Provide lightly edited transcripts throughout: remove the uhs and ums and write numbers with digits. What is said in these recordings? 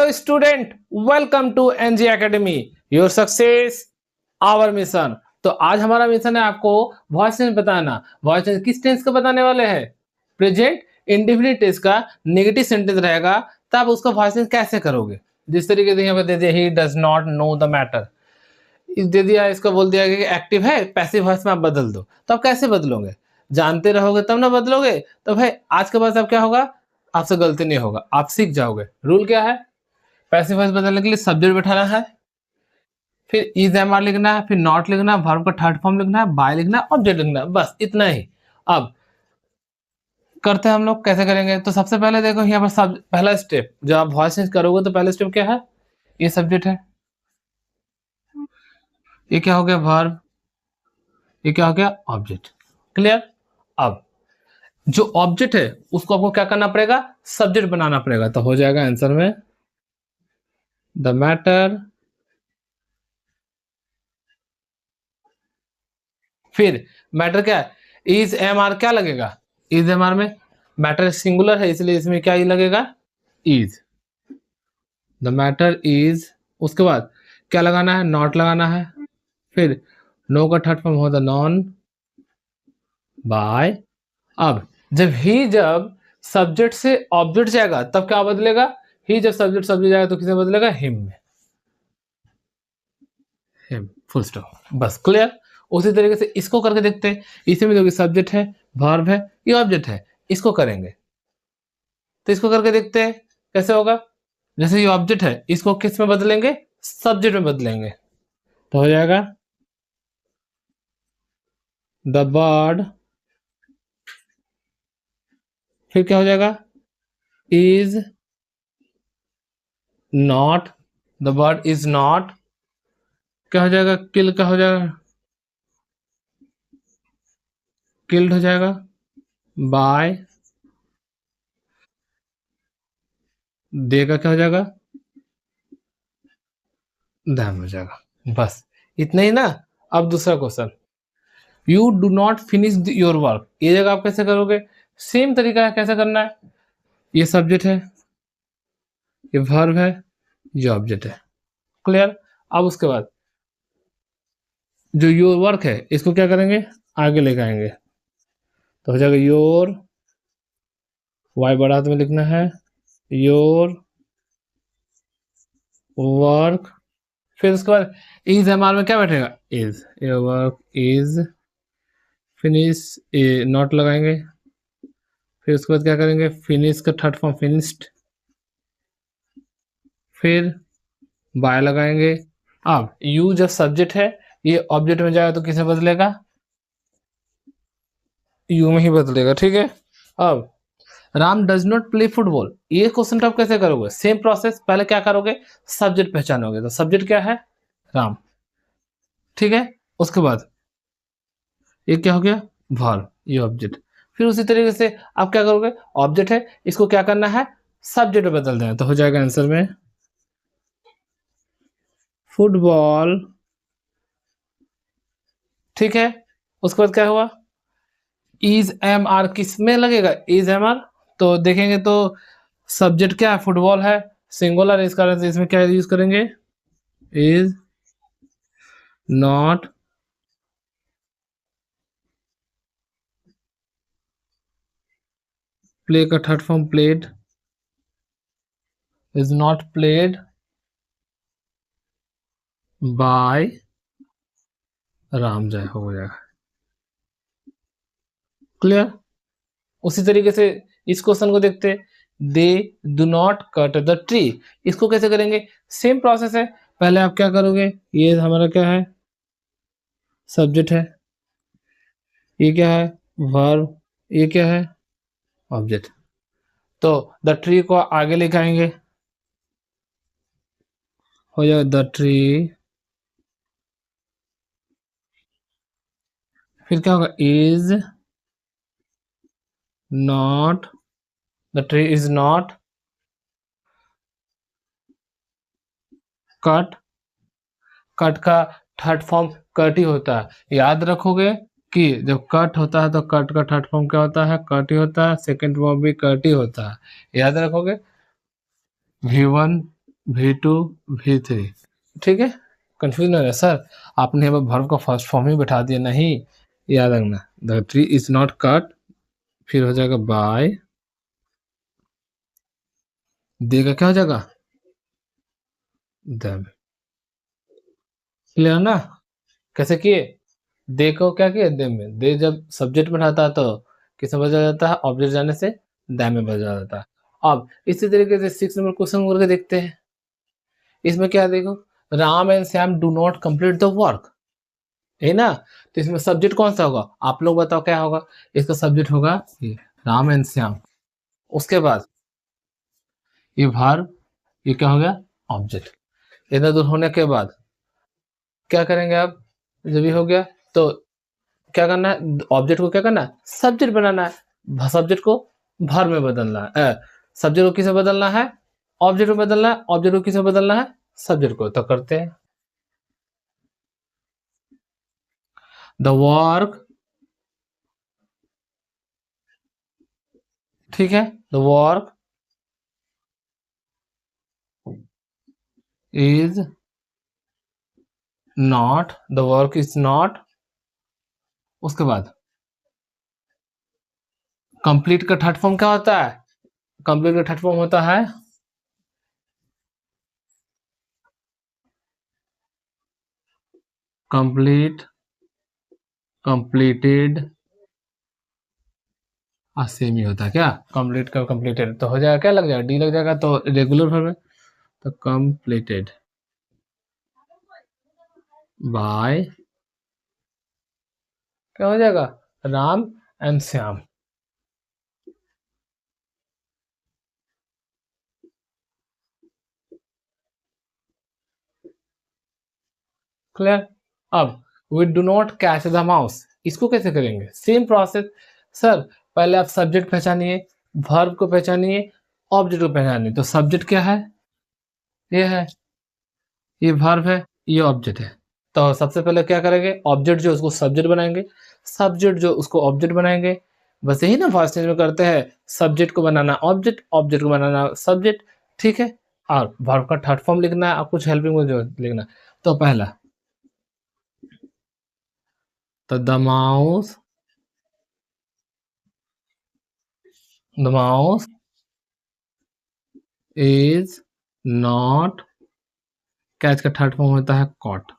Hello student, welcome to NG academy. Your success our mission. तो आज हमारा मिशन है आपको वॉइस टेंस बताना। वॉइस टेंस किस टेंस का बताने वाले हैं? प्रेजेंट इंडेफिनिट टेंस का नेगेटिव सेंटेंस रहेगा, तब उसका वॉइस टेंस कैसे करोगे। जिस तरीके से यहाँ पर दे दिया he does not know the matter, दे दिया, इसको बोल दिया कि एक्टिव है, पैसिव वॉइस में आप बदल दो। तो आप कैसे बदलोगे? जानते रहोगे तब ना बदलोगे। तो भाई आज के बाद अब क्या होगा, आपसे गलती नहीं होगा, आप सीख जाओगे। रूल क्या है? पैसिव वॉइस बदलने के लिए सब्जेक्ट बैठाना है, फिर इज एम आर लिखना है, फिर नॉट लिखना है, वर्ब का थर्ड फॉर्म लिखना है, बाय लिखना है, ऑब्जेक्ट लिखना है, बस इतना ही। अब करते हैं हम लोग, कैसे करेंगे? तो सबसे पहले देखो यहाँ पर सब पहला स्टेप, जब आप वॉइस चेंज करोगे तो पहला स्टेप क्या है? ये सब्जेक्ट है, ये क्या हो गया? वर्ब, ये क्या हो गया? ऑब्जेक्ट। क्लियर? अब जो ऑब्जेक्ट है उसको आपको क्या करना पड़ेगा? सब्जेक्ट बनाना पड़ेगा। तो हो जाएगा आंसर में द मैटर, फिर मैटर क्या है? इज एम आर क्या लगेगा? इज एम आर में मैटर सिंगुलर है इसलिए इसमें क्या ही लगेगा? इज। द मैटर इज, उसके बाद क्या लगाना है? नॉट लगाना है, फिर नो का थर्ड फॉर्म होता नॉन, बाय। अब जब सब्जेक्ट से ऑब्जेक्ट जाएगा तब क्या बदलेगा? ही जब सब्जेक्ट जाएगा तो किसे बदलेगा? हिम में। हिम, फुल स्टॉप, बस। क्लियर? उसी तरीके से इसको करके देखते हैं। इसी में देखिए सब्जेक्ट है, वर्ब है, ये ऑब्जेक्ट है, इसको करेंगे। तो इसको करके देखते हैं कैसे होगा। जैसे ये ऑब्जेक्ट है, इसको किस में बदलेंगे? सब्जेक्ट में बदलेंगे। तो हो जाएगा द बर्ड, फिर क्या हो जाएगा? Is not, the bird is not, क्या हो जाएगा? किल का हो जाएगा, किल्ड हो जाएगा, बाय। दे का क्या हो जाएगा? धैम हो जाएगा, बस इतना ही ना। अब दूसरा question, you do not finish your work, ये जगह आप कैसे करोगे? सेम तरीका है, कैसे करना है? ये सब्जेक्ट है, ये वर्ब है, ये ऑब्जेक्ट है। क्लियर? अब उसके बाद जो योर वर्क है इसको क्या करेंगे? आगे लेके आएंगे। तो हो जाएगा योर, वाई बड़ा हाथ में लिखना है, योर वर्क, फिर उसके बाद इज एम आर में क्या बैठेगा? Is, your work is finish, not लगाएंगे, फिर उसके बाद क्या करेंगे? फिनिश का थर्ड फॉर्म फिनिश्ड, फिर बाय लगाएंगे। अब यू जब सब्जेक्ट है, ये ऑब्जेक्ट में जाएगा तो किसे बदलेगा? यू में ही बदलेगा। ठीक है? अब Ram does not play football, ये क्वेश्चन आप कैसे करोगे? सेम प्रोसेस, पहले क्या करोगे? सब्जेक्ट पहचानोगे। तो सब्जेक्ट क्या है? राम। ठीक है? उसके बाद ये क्या हो गया? वर्ब, ये ऑब्जेक्ट। फिर उसी तरीके से आप क्या करोगे? ऑब्जेक्ट है, इसको क्या करना है? सब्जेक्ट में बदल देना। तो हो जाएगा आंसर में फुटबॉल। ठीक है? उसके बाद क्या हुआ? इज एम आर किस में लगेगा? इज एम आर, तो देखेंगे तो सब्जेक्ट क्या है? फुटबॉल है, सिंगुलर, इस कारण से इसमें क्या यूज करेंगे? इज नॉट प्ले का third form played, is not played by Ram, जय हो जाएगा। क्लियर? उसी तरीके से इस क्वेश्चन को देखते, they do not cut the tree, इसको कैसे करेंगे? सेम प्रोसेस है। पहले आप क्या करोगे? ये हमारा क्या है? सब्जेक्ट है, ये क्या है? वर्ब, ये क्या है? ऑब्जेक्ट। तो द ट्री को आगे लेके आएंगे, हो जाएगा द ट्री, फिर क्या होगा? Is not, the tree is not cut, cut का थर्ड फॉर्म कट ही होता है। याद रखोगे कि जब कट होता है तो कट का थर्ड फॉर्म क्या होता है? कट ही होता है। सेकंड फॉर्म भी कट ही होता है, याद रखोगे। V1 V2 V3, ठीक है। कंफ्यूज ना है सर, आपने अब वर्ब का फर्स्ट फॉर्म ही बैठा दिया, नहीं, याद रखना, the tree is not cut, फिर हो जाएगा बाय, देगा क्या हो जाएगा, देम। क्लियर ना? कैसे किए? दे को क्या किया, दे में, दे जब सब्जेक्ट बनाता है तो किसमें बदल जाता है, ऑब्जेक्ट जाने से दैम में बदल जाता है। अब इसी तरीके से 6 नंबर क्वेश्चन करके देखते हैं। इसमें क्या देखो, Ram and Shyam do not complete the work, है ना? तो इसमें सब्जेक्ट कौन सा होगा, आप लोग बताओ क्या होगा? इसका सब्जेक्ट होगा ये राम एंड श्याम। उसके बाद ये वर्ब, ये क्या हो गया, ऑब्जेक्ट। इधर दूर होने के बाद क्या करेंगे आप, जब ये हो गया तो क्या करना है, ऑब्जेक्ट को क्या करना है, सब्जेक्ट बनाना है, सब्जेक्ट को वर्ब में बदलना है, सब्जेक्ट को किसे बदलना है, ऑब्जेक्ट में बदलना है, ऑब्जेक्ट को किसे बदलना है, सब्जेक्ट को। तो करते हैं, द वर्क, ठीक है, the work is not, the work is not, उसके बाद कंप्लीट का थर्ड फॉर्म क्या होता है, कंप्लीट का थर्ड फॉर्म होता है कंप्लीट, कंप्लीटेड, सेम ही होता है क्या, कंप्लीट का कंप्लीटेड तो हो जाएगा, क्या लग जाएगा, डी लग जाएगा, तो रेगुलर वर्ब है, तो कंप्लीटेड बाय, क्या हो जाएगा, राम एंड श्याम। क्लियर? अब we do not catch the mouse, इसको कैसे करेंगे, सेम प्रोसेस। सर पहले आप सब्जेक्ट पहचानिए, वर्ब को पहचानिए, ऑब्जेक्ट को पहचानिए। तो सब्जेक्ट क्या है, ये है, ये वर्ब है, ये ऑब्जेक्ट है। तो सबसे पहले क्या करेंगे, ऑब्जेक्ट जो उसको सब्जेक्ट बनाएंगे, सब्जेक्ट जो उसको ऑब्जेक्ट बनाएंगे। बस यही ना फर्स्ट स्टेज में करते हैं, सब्जेक्ट को बनाना ऑब्जेक्ट, ऑब्जेक्ट को बनाना सब्जेक्ट, ठीक है। और वर्ब का थर्ड फॉर्म लिखना है, आप कुछ हेल्पिंग में जो लिखना। तो पहला, तो the mouse is not, catch का थर्ड फॉर्म होता है कॉट।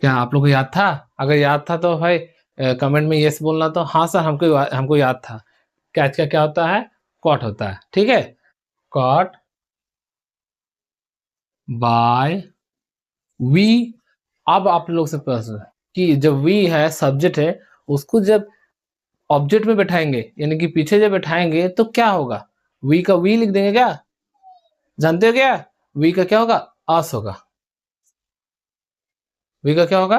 क्या आप लोग को याद था? अगर याद था तो भाई कमेंट में यस बोलना, तो हाँ सर हमको याद था। कैच का क्या होता है, कॉट होता है, ठीक है। Caught by we. अब आप लोग से प्रश्न है कि जब वी है, सब्जेक्ट है, उसको जब ऑब्जेक्ट में बैठाएंगे, यानी कि पीछे जब बैठाएंगे तो क्या होगा, वी का वी लिख देंगे क्या, जानते हो क्या, वी का क्या होगा, अस होगा, वी का क्या होगा,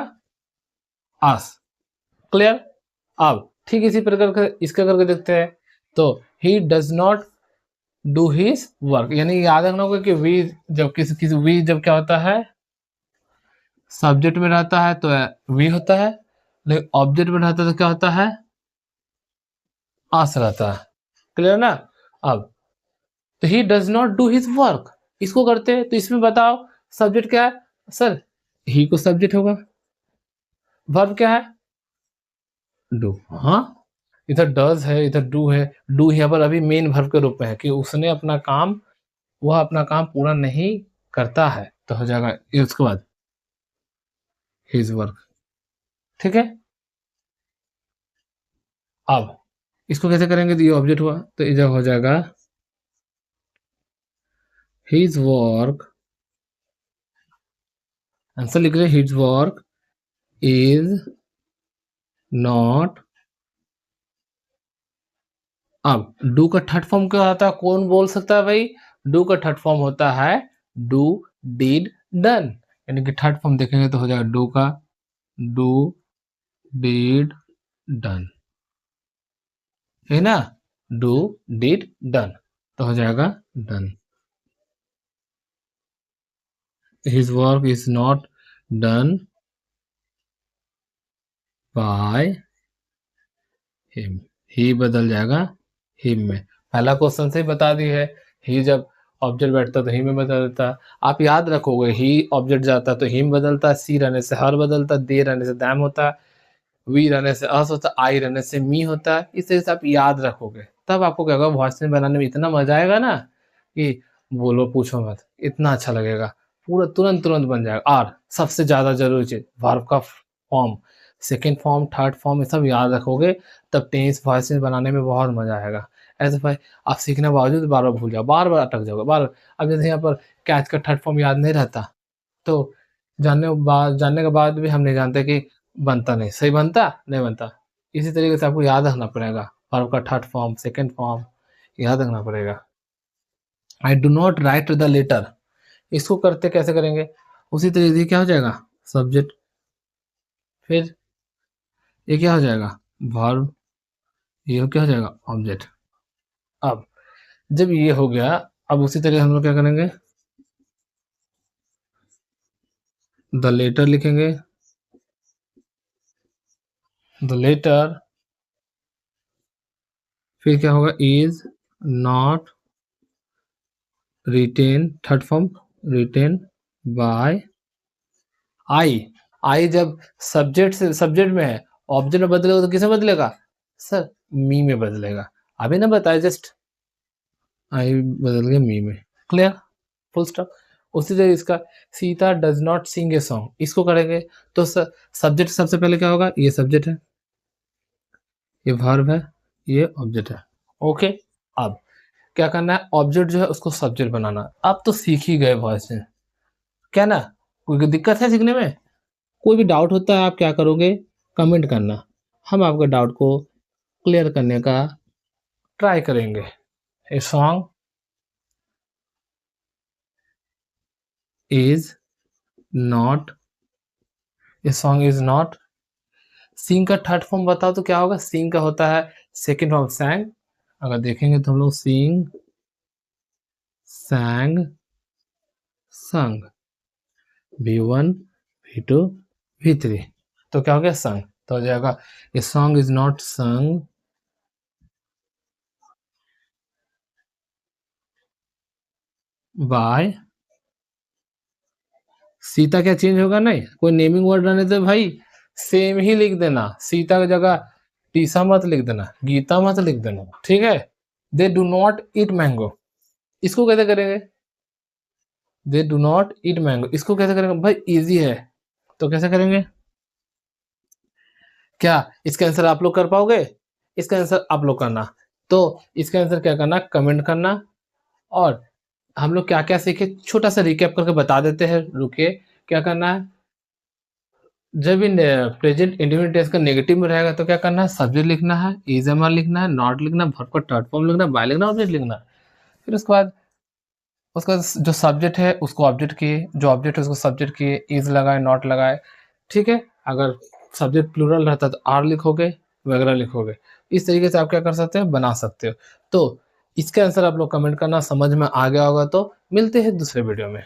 अस। क्लियर? अब ठीक इसी प्रकार का इसका करके देखते हैं। तो ही does not do his work, यानी याद रखना होगा कि वी जब किसी किसी वी जब क्या होता है, सब्जेक्ट में रहता है तो वी होता है, लेकिन ऑब्जेक्ट में रहता है तो क्या होता है, आस रहता है। क्लियर ना? अब तो ही does not do his work, इसको करते हैं। तो इसमें बताओ सब्जेक्ट क्या है, सर ही को सब्जेक्ट होगा, वर्ब क्या है, डू। हाँ, इधर डज है, इधर डू है। डू यहाँ पर अभी मेन वर्ब के रूप में है कि उसने अपना काम, वह अपना काम पूरा नहीं करता है, तो हो जाएगा ये उसके बाद हिज वर्क, ठीक है। अब इसको कैसे करेंगे, तो ये ऑब्जेक्ट हुआ, तो इधर हो जाएगा हिज वर्क, आंसर लिख रहे हिज वर्क इज नॉट। अब डू का थर्ड फॉर्म क्या होता है, कौन बोल सकता है भाई, डू का थर्ड फॉर्म होता है डू, डिड, डन, यानी कि थर्ड फॉर्म देखेंगे तो हो जाएगा डू का डू, डिड, डन, है ना, डू, डिड, डन, तो हो जाएगा done. His work is not done by him, he बदल जाएगा हिम में। पहला क्वेश्चन से ही बता दी है, ही जब ऑब्जेक्ट बैठता तो ही में बदलता। आप याद रखोगे, ही ऑब्जेक्ट जाता तो ही में बदलता, सी रहने से हर बदलता, दे रहने से दैम होता, वी रहने से अस होता, आई रहने से मी होता है। इस तरह से आप याद रखोगे, तब आपको क्या होगा, वॉइस मेल बनाने में इतना मज़ा आएगा ना कि बोलो पूछो मत, इतना अच्छा लगेगा। पूरा तुरंत-तुरंत बन जाएगा। और सबसे ज़्यादा ज़रूरी चीज़, वर्ब का form, second form, third form ये सब याद रखोगे, तब टेंस वॉइस मेल बनाने में बहुत मज़ा आएगा। ऐसे भाई आप सीखने के बावजूद बार-बार भूल जाओ, बार-बार अटक जाओगे, बार अब जैसे यहाँ पर कैच का थर्ड फॉर्म याद नहीं रहता, तो जानने के बाद भी हम नहीं जानते कि बनता नहीं, सही बनता? नहीं बनता। इसी तरीके से आपको याद रखना पड़ेगा, वर्ब का थर्ड फॉर्म, सेकंड फॉर्म याद रखना पड़ेगा। I do not write the letter, इसको करते कैसे करेंगे? उसी तरीके से क्या हो जाएगा? सब्जेक्ट, फिर ये क्या हो जाएगा? वर्ब, ये क्या हो जाएगा? ऑब्जेक्ट। अब जब ये हो गया, अब उसी तरह हम लोग क्या करेंगे? द लेटर लिखेंगे, द लेटर, फिर क्या होगा? Is not written, third form written by I. I जब सब्जेक्ट में है, ऑब्जेक्ट में बदलेगा तो किसमें बदलेगा? सर मी में बदलेगा। अभी ना बताया जस्ट, आई बदल गया मी में। क्लियर? Full stop. उसी तरह इसका, Sita does not sing a song, इसको करेंगे तो सब्जेक्ट सबसे पहले क्या होगा? ये सब्जेक्ट है, ये वर्ब है, ये ऑब्जेक्ट है। ओके। अब क्या करना है? ऑब्जेक्ट जो है उसको सब्जेक्ट बनाना। अब तो सीख ही गए वॉइस में, क्या ना? कोई दिक्कत है सीखने में? कोई भी डाउट होता है आप क्या करोगे? कमेंट करना, हम आपके डाउट को क्लियर करने का ट्राई करेंगे। A song is not, a song is not, sing का थर्ड फॉर्म बताओ तो क्या होगा? सिंग का होता है सेकंड फॉर्म सैंग। अगर देखेंगे तो हम लोग सिंग, सैंग, संग, V1, V2, V3, तो क्या हो गया? संग। तो हो जाएगा ए song is not sung by Sita. क्या चेंज होगा? नहीं, कोई नेमिंग वर्ड रहने दे भाई, सेम ही लिख देना। सीता की जगह टीसा मत लिख देना, गीता मत लिख देना, ठीक है? They do not eat mango, इसको कैसे करेंगे? They do not eat mango, इसको कैसे करेंगे? भाई इजी है, तो कैसे करेंगे? क्या इसका आंसर आप लोग कर पाओगे? इसका आंसर आप लोग करना। तो इसका आंसर क्या करना? कमेंट करना। और हम लोग क्या-क्या सीखे छोटा सा रिकैप करके बता देते हैं, रुकिए। क्या करना है? जब भी प्रेजेंट इंडेफिनिट टेंस का नेगेटिव में रहेगा तो क्या करना है? सब्जेक्ट लिखना है, इज एम आर लिखना है, नॉट लिखना है, वर्ब का थर्ड फॉर्म लिखना है, बाय लिखना है, ऑब्जेक्ट लिखना है। फिर उसके बाद उसका जो सब्जेक्ट है उसको ऑब्जेक्ट किए, जो ऑब्जेक्ट है उसको सब्जेक्ट किए, इज लगाए, नॉट लगाए, ठीक है? अगर सब्जेक्ट प्लूरल रहता है तो आर लिखोगे, वगैरह लिखोगे। इस तरीके से आप क्या कर सकते हो? बना सकते हो। तो इसका आंसर आप लोग कमेंट करना, समझ में आ गया होगा तो मिलते हैं दूसरे वीडियो में।